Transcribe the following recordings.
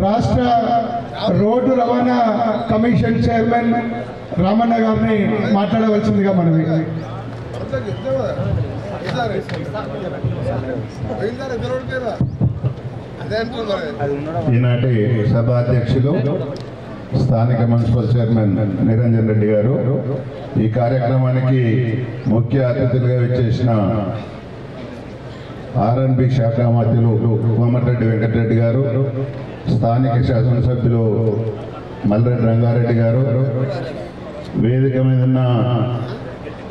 రాష్ట్ర రోడ్డు రవాణా commission chairman Ramanna గారిని మాట్లాడవలసిందిగా మనవి. ఈనాటి సభాధ్యక్షులు స్థానిక మున్సిపల్ చైర్మన్ నిరంజన్ రెడ్డి గారు, ఈ కార్యక్రమానికి ముఖ్య అతిథులుగా విచ్చేసిన ఆర్ఎన్బి శాఖ మంత్రులు కోమటిరెడ్డి వెంకటరెడ్డి గారు, స్థానిక శాసనసభ్యులు మల్రెడ్డి రంగారెడ్డి గారు, వేదిక మీద ఉన్న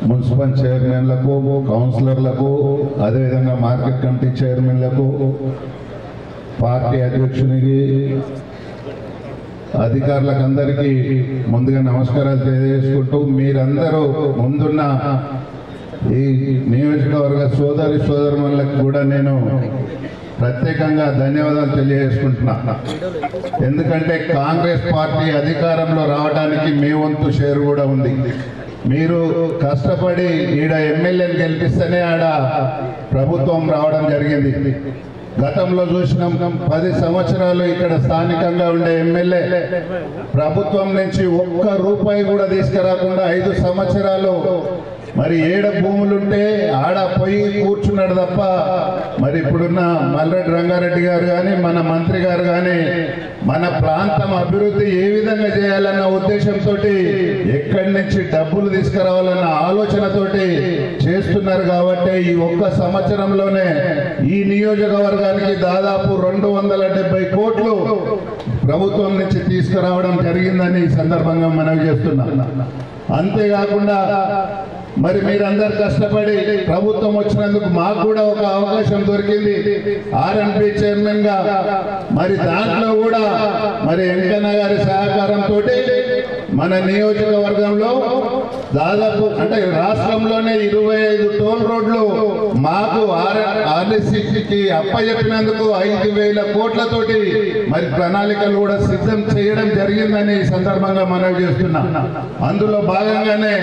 మున్సిపల్ చైర్మన్లకు, కౌన్సిలర్లకు, అదేవిధంగా మార్కెట్ కమిటీ చైర్మన్లకు, పార్టీ అధ్యక్షునికి, అధికారులకు అందరికీ ముందుగా నమస్కారాలు తెలియజేసుకుంటూ, మీరందరూ ముందున్న ఈ నియోజకవర్గ సోదరులకు కూడా నేను ప్రత్యేకంగా ధన్యవాదాలు తెలియజేసుకుంటున్నా. ఎందుకంటే కాంగ్రెస్ పార్టీ అధికారంలో రావడానికి మీ వంతు షేర్ కూడా ఉంది. మీరు కష్టపడి ఈడ ఎమ్మెల్యేని గెలిపిస్తేనే ఆడ ప్రభుత్వం రావడం జరిగింది. గతంలో చూసినాం 10 సంవత్సరాలు ఇక్కడ స్థానికంగా ఉండే ఎమ్మెల్యే ప్రభుత్వం నుంచి ఒక్క రూపాయి కూడా తీసుకురాకుండా 5 సంవత్సరాలు మరి ఏడ భూములుంటే ఆడ పోయి కూర్చున్నాడు తప్ప, మరి ఇప్పుడున్న మల్రెడ్డి రంగారెడ్డి గారు కానీ, మన మంత్రి గారు కానీ మన ప్రాంతం అభివృద్ధి ఏ విధంగా చేయాలన్న ఉద్దేశంతో, ఎక్కడి నుంచి డబ్బులు తీసుకురావాలన్న ఆలోచనతోటి చేస్తున్నారు. కాబట్టి ఈ ఒక్క సంవత్సరంలోనే ఈ నియోజకవర్గానికి దాదాపు 270 కోట్లు ప్రభుత్వం నుంచి తీసుకురావడం జరిగిందని ఈ సందర్భంగా మనవి చేస్తున్నాం. అంతేకాకుండా మరి మీరందరు కష్టపడి ప్రభుత్వం వచ్చినందుకు మాకు కూడా ఒక అవకాశం దొరికింది ఆర్ఎన్బి చైర్మన్ గా. మరి దాంట్లో కూడా మరి వెంకన్న గారి సహకారంతో మన నియోజకవర్గంలో దాదాపు అంటే రాష్ట్రంలోనే 25 టోల్ రోడ్లు మాకు ఆర్ఎస్సికి అప్పచెప్పినందుకు 5,000 కోట్లతోటి మరి ప్రణాళికలు కూడా సిద్ధం చేయడం జరిగిందని ఈ సందర్భంగా మనవి చేస్తున్నాం. అందులో భాగంగానే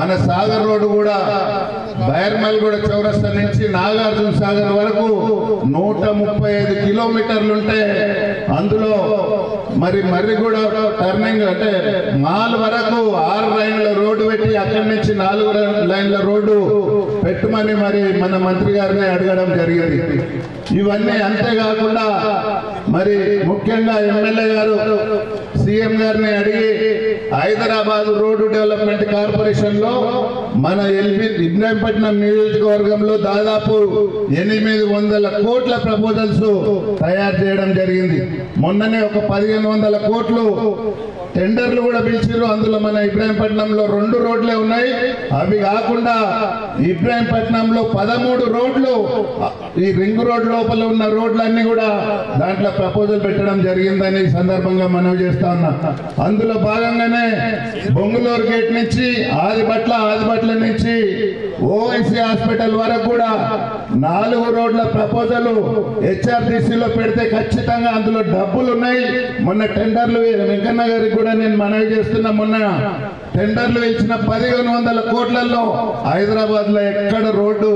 మన సాగర్ రోడ్డు కూడా బైర్మల్గూడ చౌరస్తా నుంచి నాగార్జున సాగర్ వరకు 135 కిలోమీటర్లుంటే అందులో మరి మర్రిగూడ టర్నింగ్ అంటే మాల్ వరకు 6 లైన్ల రోడ్డు పెట్టి అక్కడి నుంచి 4 లైన్ల రోడ్డు పెట్టమని మరి మన మంత్రి గారిని అడగడం జరిగింది. ఇవన్నీ అంతేకాకుండా మరి ముఖ్యంగా ఎమ్మెల్యే గారు సీఎం గారిని అడిగి హైదరాబాద్ రోడ్డు డెవలప్మెంట్ కార్పొరేషన్ లో మన ఇబ్రాహీంపట్నం నియోజకవర్గంలో దాదాపు 800 కోట్ల ప్రపోజల్స్ తయారు చేయడం జరిగింది. మొన్ననే ఒక 1500 కోట్లు టెండర్లు కూడా పిలిచారు. అందులో మన ఇబ్రాహీంపట్నంలో 2 రోడ్లే ఉన్నాయి. అవి కాకుండా ఇబ్రాహీంపట్నంలో 13 రోడ్లు, ఈ రింగ్ రోడ్ లోపల ఉన్న రోడ్లన్నీ కూడా దాంట్లో ప్రపోజల్ పెట్టడం జరిగిందని ఈ సందర్భంగా మనవి చేస్తా ఉన్నా. అందులో భాగంగానే బొంగులూరు గేట్ నుంచి ఆదిబట్ల నుంచి ఓవైసీ హాస్పిటల్ వరకు కూడా 4 రోడ్ల ప్రపోజల్ హెచ్ఆర్టీసీలో పెడితే ఖచ్చితంగా అందులో డబ్బులు ఉన్నాయి. మొన్న టెండర్లు వెంకన్న గారికి కూడా నేను మనవి చేస్తున్నా, మొన్న టెండర్లు ఇచ్చిన 1500 కోట్లలో హైదరాబాద్ లో ఎక్కడ రోడ్డు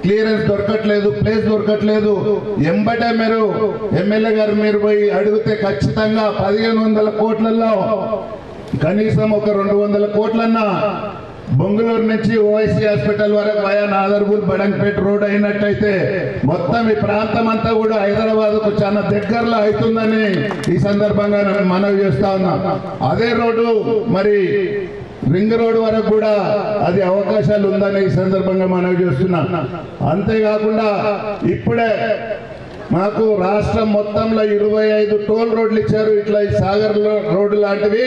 క్లియరెన్స్ దొరకట్లేదు, ప్లేస్ దొరకట్లేదు. ఎంబటే మీరు ఎమ్మెల్యే గారు మీరు పోయి అడిగితే ఖచ్చితంగా 1500 కోట్లలో కనీసం ఒక 200 కోట్లన్నా బొంగులూరు నుంచి ఓవైసీ హాస్పిటల్ వరకు వయా నాదర్పూర్ బడంగపేట రోడ్ అయినట్టయితే మొత్తం ఈ ప్రాంతం అంతా కూడా హైదరాబాద్ కు చాలా దగ్గరలో అవుతుందని ఈ సందర్భంగా మనవి చేస్తా ఉన్నా. అదే రోడ్డు మరి రింగ్ రోడ్ వరకు కూడా అది అవకాశాలు ఉందని ఈ సందర్భంగా మనవి చేస్తున్నా. అంతేకాకుండా ఇప్పుడే మాకు రాష్ట్రం మొత్తంలో 25 టోల్ రోడ్లు ఇచ్చారు. ఇట్లా ఈ సాగర్ రోడ్డు లాంటివి,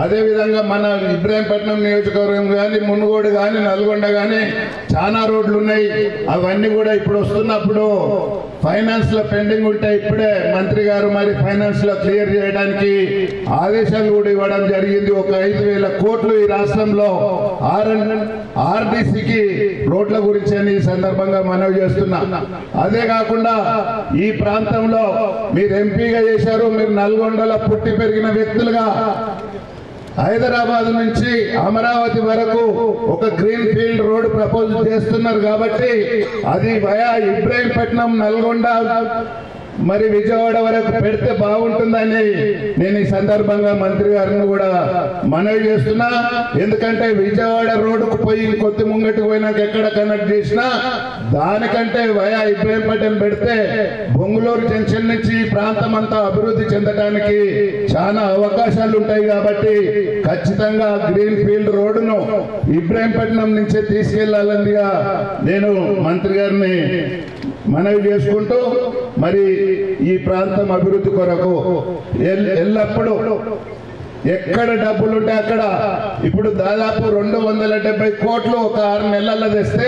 అదేవిధంగా మన ఇబ్రాహీంపట్నం నియోజకవర్గం కానీ, మునుగోడు కానీ, నల్గొండ కానీ చాలా రోడ్లు ఉన్నాయి. అవన్నీ కూడా ఇప్పుడు వస్తున్నప్పుడు ఫైనాన్స్ లో పెండింగ్ ఉంటాయి. ఇప్పుడే మంత్రి గారు మరి ఫైనాన్స్ లో క్లియర్ చేయడానికి ఆదేశాలు కూడా ఇవ్వడం జరిగింది. ఒక 5,000 కోట్లు ఈ రాష్ట్రంలో ఆర్డీసీకి రోడ్ల గురించి అని ఈ సందర్భంగా మనవి చేస్తున్నా. అదే కాకుండా ఈ ప్రాంతంలో మీరు ఎంపీగా చేశారు, మీరు నల్గొండలో పుట్టి పెరిగిన వ్యక్తులుగా హైదరాబాద్ నుంచి అమరావతి వరకు ఒక గ్రీన్ ఫీల్డ్ రోడ్ ప్రపోజ్ చేస్తున్నారు. కాబట్టి అది వయా ఇబ్రాహీంపట్నం, నల్గొండ మరి విజయవాడ వరకు పెడితే బాగుంటుందని నేను ఈ సందర్భంగా మంత్రి గారిని కూడా మనవి చేస్తున్నా. ఎందుకంటే విజయవాడ రోడ్డుకు పోయి కొద్ది ముంగటికి పోయినాక ఎక్కడ కనెక్ట్ చేసినా దానికంటే వయా ఇబ్రాహీంపట్నం పెడితే బొంగుళూరు జంక్షన్ నుంచి ఈ ప్రాంతం అంతా అభివృద్ధి చెందడానికి చాలా అవకాశాలు ఉంటాయి. కాబట్టి ఖచ్చితంగా గ్రీన్ ఫీల్డ్ రోడ్డును ఇబ్రాహీంపట్నం నుంచే తీసుకెళ్లాలని నేను మంత్రి గారిని మనవి చేసుకుంటూ, మరి ఈ ప్రాంతం అభివృద్ధి కొరకు ఎల్లప్పుడూ ఎక్కడ డబ్బులుంటే అక్కడ ఇప్పుడు దాదాపు 270 కోట్లు ఒక 6 నెలల్లో తెస్తే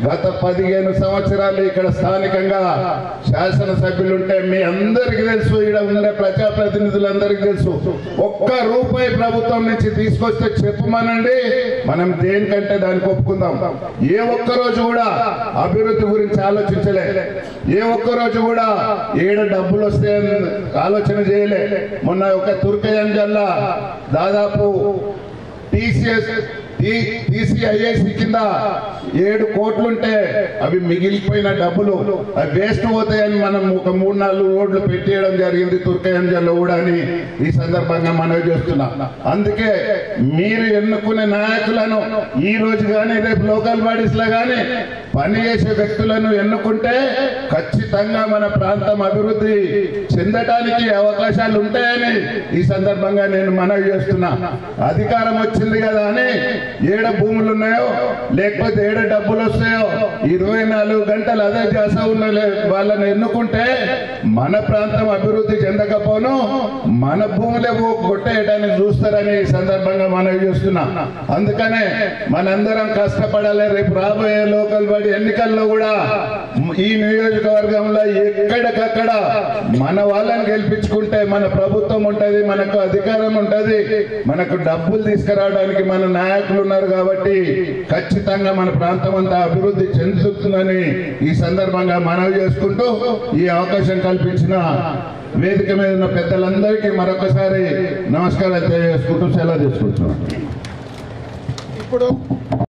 గత 15 సంవత్సరాలు ఇక్కడ స్థానికంగా శాసనసభ్యులుంటే మీ అందరికీ తెలుసు, ఇక్కడ ఉండే ప్రజాప్రతినిధులందరికీ తెలుసు. ఒక్క రూపాయి ప్రభుత్వం నుంచి తీసుకొస్తే చెప్పమనండి, మనం దేనికంటే దానికి ఒప్పుకుందాం. ఏ ఒక్క రోజు కూడా అభివృద్ధి గురించి ఆలోచించలే, ఏ ఒక్క రోజు కూడా ఏడ డబ్బులు వస్తే ఆలోచన చేయలే. మొన్న ఒక తుర్కయంజల్లా దాదాపు TCIIC కింద 7 కోట్లుంటే అవి మిగిలిపోయిన డబ్బులు అవి వేస్ట్ పోతాయని మనం ఒక 3-4 రోడ్లు పెట్టేయడం జరిగింది తుర్కయంజల్లో కూడా అని ఈ సందర్భంగా మనవి చేస్తున్నా. అందుకే మీరు ఎన్నుకునే నాయకులను ఈ రోజు కానీ రేపు లోకల్ బాడీస్ లో కానీ పనిచేసే వ్యక్తులను ఎన్నుకుంటే ఖచ్చితంగా మన ప్రాంతం అభివృద్ధి చెందటానికి అవకాశాలు ఉంటాయని ఈ సందర్భంగా నేను మనవి చేస్తున్నా. అధికారం వచ్చింది కదా అని ఏడ భూములు ఉన్నాయో లేకపోతే ఏడ డబ్బులు వస్తాయో 24 గంటలు అదే చేస ఉన్న వాళ్ళని ఎన్నుకుంటే మన ప్రాంతం అభివృద్ధి చెందకపోను మన భూములే కొట్టేయడానికి చూస్తారని ఈ సందర్భంగా మనవి చేస్తున్నా. అందుకనే మనందరం కష్టపడాలి. రేపు రాబోయే లోకల్ బాడీ ఎన్నికల్లో కూడా ఈ నియోజకవర్గంలో ఎక్కడికక్కడ మన వాళ్ళని గెలిపించుకుంటే మన ప్రభుత్వం ఉంటది, మనకు అధికారం ఉంటది, మనకు డబ్బులు తీసుకురావడానికి మన నాయకులు ఉన్నారు. కాబట్టి ఖచ్చితంగా మన ప్రాంతం అంతా అభివృద్ధి చెందుతుందని ఈ సందర్భంగా మనవి చేసుకుంటూ ఈ అవకాశం కల్పించిన వేదిక మీద ఉన్న పెద్దలందరికీ మరొకసారి నమస్కారాలు తెలియజేసుకుంటూ సెలవు తీసుకుంటున్నాను. ఇప్పుడు